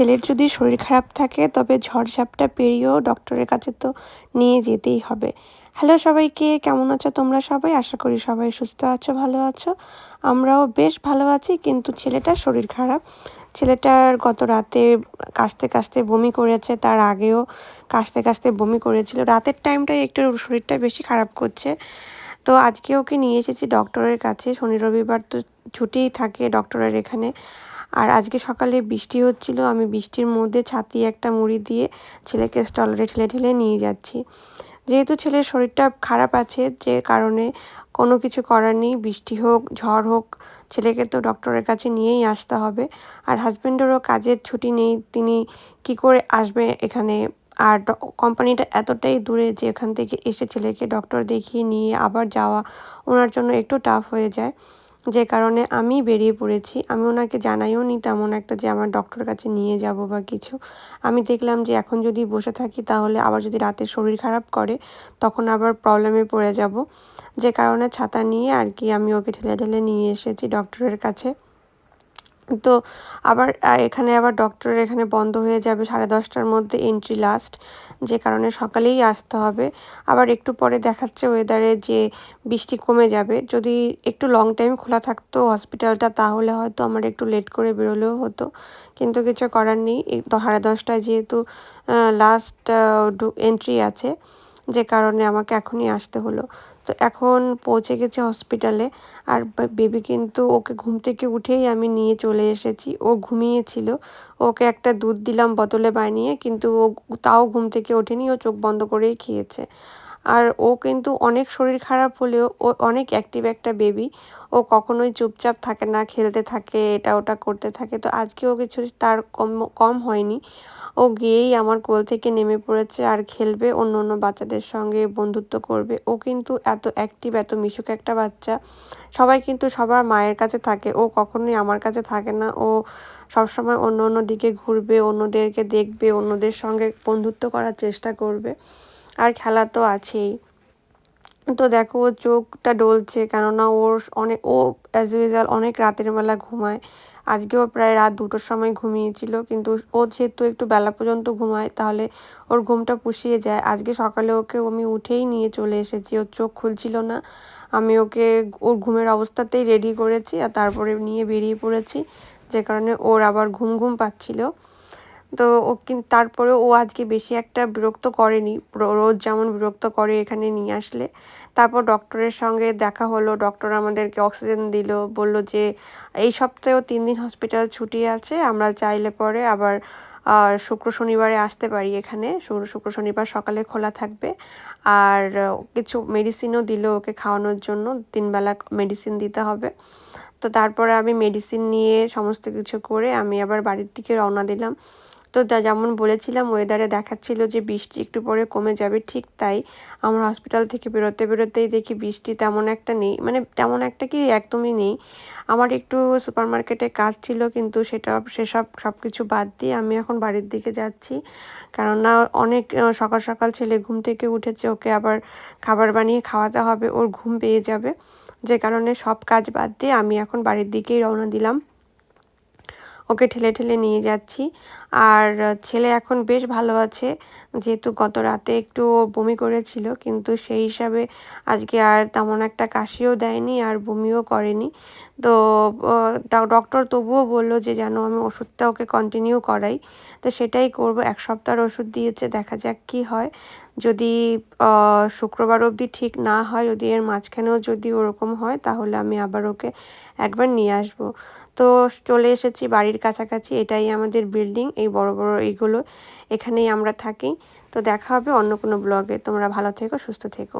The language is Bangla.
ছেলের যদি শরীর খারাপ থাকে তবে ঝড়-ঝাপটা পেরিয়েও ডক্টরের কাছে তো নিয়ে যেতেই হবে। হ্যালো সবাইকে, কেমন আছো তোমরা সবাই? আশা করি সবাই সুস্থ আছো, ভালো আছো। আমরাও বেশ ভালো আছি, কিন্তু ছেলেটার শরীর খারাপ। ছেলেটার গত রাতে কাশতে বমি করেছে, তার আগেও কাশতে বমি করেছিল। রাতের টাইমটায় একটু শরীরটা বেশি খারাপ করছে। তো আজকে ওকে নিয়ে এসেছি ডক্টরের কাছে। শনি রবিবার তো ছুটিই থাকে ডক্টরের এখানে। আর আজকে সকালে বৃষ্টি হচ্ছিল, আমি বৃষ্টির মধ্যে ছাতি একটা মুড়ি দিয়ে ছেলেকে স্ট্রলারে ঠেলে নিয়ে যাচ্ছি। যেহেতু ছেলের শরীরটা খারাপ আছে, যে কারণে কোনো কিছু করার নেই, বৃষ্টি হোক ঝড় হোক ছেলেকে তো ডক্টরের কাছে নিয়েই আসতে হবে। আর হাজব্যান্ডেরও কাজের ছুটি নেই, তিনি কি করে আসবে এখানে। আর কোম্পানিটা এতটাই দূরে যে এখান থেকে এসে ছেলেকে ডক্টর দেখিয়ে নিয়ে আবার যাওয়া ওনার জন্য একটু টাফ হয়ে যায়, যে কারণে আমি বেরিয়ে পড়েছি। আমি ওনাকে জানাইও নি তেমন একটা যে আমার ডক্টরের কাছে নিয়ে যাব বা কিছু। আমি দেখলাম যে এখন যদি বসে থাকি তাহলে আবার যদি রাতে শরীর খারাপ করে তখন আবার প্রবলেমে পড়ে যাব, যে কারণে ছাতা নিয়ে আর কি আমি ওকে ঠেলে নিয়ে এসেছি ডক্টরের কাছে। তো আবার এখানে আবার ডক্টরের এখানে বন্ধ হয়ে যাবে 10:30টার মধ্যে, এন্ট্রি লাস্ট, যে কারণে সকালেই আসতে হবে। আবার একটু পরে দেখাচ্ছে ওয়েদারে যে বৃষ্টি কমে যাবে। যদি একটু লং টাইম খোলা থাকতো হসপিটালটা তাহলে হয়তো আমার একটু লেট করে বেরোলেও হতো, কিন্তু কিছু করার নেই। 10:30টায় যেহেতু লাস্ট এন্ট্রি আছে, যে কারণে আমাকে এখনই আসতে হলো। তো এখন পৌঁছে গেছে হসপিটালে। আর বেবি কিন্তু ওকে ঘুম থেকে উঠেই আমি নিয়ে চলে এসেছি। ও ঘুমিয়েছিল, ওকে একটা দুধ দিলাম বোতলে বানিয়ে, কিন্তু ও তাও ঘুম থেকে ওঠেনি, ও চোখ বন্ধ করেই খেয়েছে। আর ও কিন্তু অনেক শরীর খারাপ হলেও ও অনেক অ্যাক্টিভ একটা বেবি। ও কখনোই চুপচাপ থাকে না, খেলতে থাকে, এটা ওটা করতে থাকে। তো আজকেও কিছু তার কম হয়নি। ও গিয়েই আমার কোল থেকে নেমে পড়েছে আর খেলবে, অন্য বাচ্চাদের সঙ্গে বন্ধুত্ব করবে। ও কিন্তু এত অ্যাক্টিভ, এত মিশুক একটা বাচ্চা। সবাই কিন্তু সবার মায়ের কাছে থাকে, ও কখনোই আমার কাছে থাকে না। ও সবসময় অন্য দিকে ঘুরবে, অন্যদেরকে দেখবে, অন্যদের সঙ্গে বন্ধুত্ব করার চেষ্টা করবে। আর খেলা তো আছেই। তো দেখো ওর চোখটা ডলছে, কেননা ও অ্যাজ ইউজুয়াল অনেক রাতের বেলা ঘুমায়। আজকেও প্রায় রাত 2টোর সময় ঘুমিয়েছিল, কিন্তু ও যেহেতু একটু বেলা পর্যন্ত ঘুমায় তাহলে ওর ঘুমটা পুষিয়ে যায়। আজকে সকালে ওকে আমি উঠেই নিয়ে চলে এসেছি, ওর চোখ খুলছিল না। আমি ওকে ওর ঘুমের অবস্থাতেই রেডি করেছি আর তারপরে নিয়ে বেরিয়ে পড়েছি, যে কারণে ওর আবার ঘুম পাচ্ছিল। তো ও কিন্তু তারপরেও ও আজকে বেশি একটা বিরক্ত করেনি, রোজ যেমন বিরক্ত করে এখানে নিয়ে আসলে। তারপর ডক্টরের সঙ্গে দেখা হলো, ডক্টর আমাদেরকে অক্সিজেন দিল, বলল যে এই সপ্তাহেও 3 দিন হসপিটাল ছুটি আছে, আমরা চাইলে পরে আবার শুক্র শনিবারে আসতে পারি এখানে। শুক্র শনিবার সকালে খোলা থাকবে। আর কিছু মেডিসিনও দিল ওকে খাওয়ানোর জন্য, 3 বেলা মেডিসিন দিতে হবে। তো তারপরে আমি মেডিসিন নিয়ে সমস্ত কিছু করে আমি আবার বাড়ির দিকে রওনা দিলাম। তো যেমন বলেছিলাম ওয়েদারে দেখাচ্ছিল যে বৃষ্টি একটু পরে কমে যাবে, ঠিক তাই। আমরা হসপিটাল থেকে বেরোতেই দেখি বৃষ্টি তেমন একটা নেই, মানে তেমন একটা কি একদমই নেই। আমার একটু সুপারমার্কেটে কাজ ছিল, কিন্তু সব কিছু বাদ দিয়ে আমি এখন বাড়ির দিকে যাচ্ছি। কেননা অনেক সকাল ছেলে ঘুম থেকে উঠেছে, ওকে আবার খাবার বানিয়ে খাওয়াতে হবে, ওর ঘুম পেয়ে যাবে, যে কারণে সব কাজ বাদ দিয়ে আমি এখন বাড়ির দিকেই রওনা দিলাম। ওকে ঠেলে নিয়ে যাচ্ছি। আর ছেলে এখন বেশ ভালো আছে, যেহেতু গত রাতে একটু বমি করেছিল, কিন্তু সেই হিসাবে আজকে আর তেমন একটা কাশিও দেয়নি আর বমিও করেনি। তো ডক্টর তবুও বলল যে যেন আমি ওষুধটা ওকে কন্টিনিউ করাই। তো সেটাই করব। 1 সপ্তাহের ওষুধ দিয়েছে, দেখা যাক কী হয়। যদি শুক্রবার অবধি ঠিক না হয়, যদি এর মাঝখানেও যদি ওরকম হয়, তাহলে আমি আবার ওকে একবার নিয়ে আসবো। তো চলে এসেছি বাড়ির কাছাকাছি, এটাই আমাদের বিল্ডিং, এই বড় এইগুলো, এখানেই আমরা থাকি। তো দেখা হবে অন্য কোনো ব্লগে। তোমরা ভালো থেকো, সুস্থ থেকো।